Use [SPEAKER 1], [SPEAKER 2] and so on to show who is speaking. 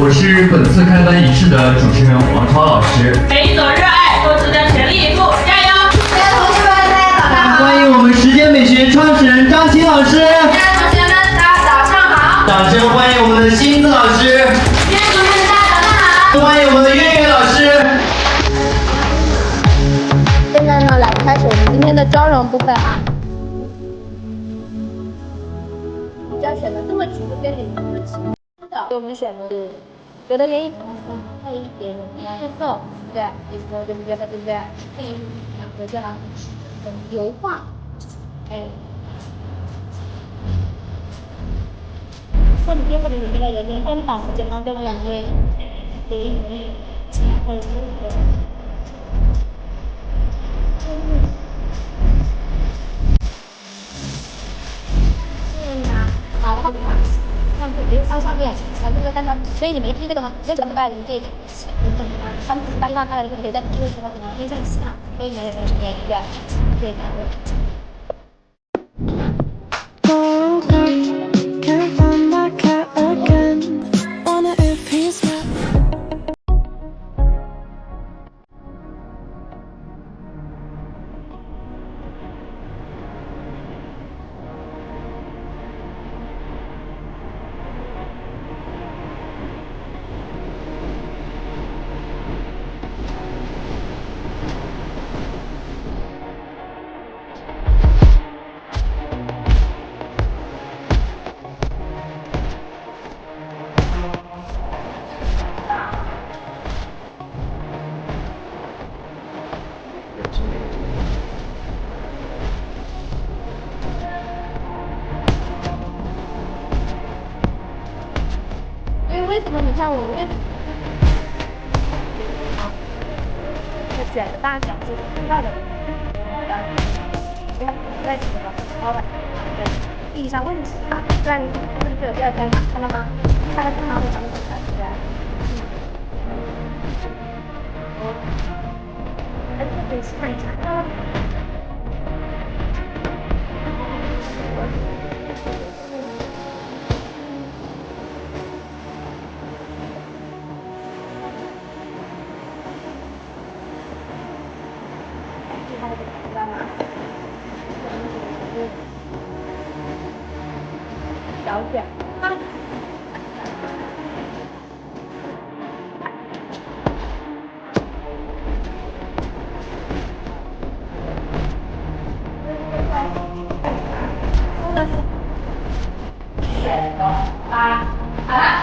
[SPEAKER 1] 我是本次开班仪式的主持人王超老师。
[SPEAKER 2] 每一种热爱都值得全力以赴，加油！
[SPEAKER 3] 各位同学们，大家早上好！
[SPEAKER 4] 欢迎我们时间美学创始人张琪老师。
[SPEAKER 3] 亲爱的同学们，大家早上好！
[SPEAKER 4] 掌声欢迎我们的星子老师。
[SPEAKER 3] 亲爱的同学们，大家早上好！
[SPEAKER 4] 欢迎我们的月月老师。
[SPEAKER 5] 现在呢，来开始我们今天的妆容部分啊。比较选的这么几个跟你们的我们选的是有的连衣服配一点颜色，对，你说对不对？对不对？配两个这样油画，哎。或者或者你这个有点肩膀肩膀这两位，对，很舒服。好了，这样子别上下面，这个看到，所以你们一这个这个拜你这个，他们大地方开的这个可以在这个时候因为这个下，所以没人也对，对的。
[SPEAKER 6] Can't find my cat again. Wonder if he's back.
[SPEAKER 5] 为什么你看我这卷的大小是要的，不要在什么老板对意义上问题啊，不然这个第二天看到吗？看到他会怎么感觉？哎，这可以看一下。小卷啊，8，
[SPEAKER 3] 好了。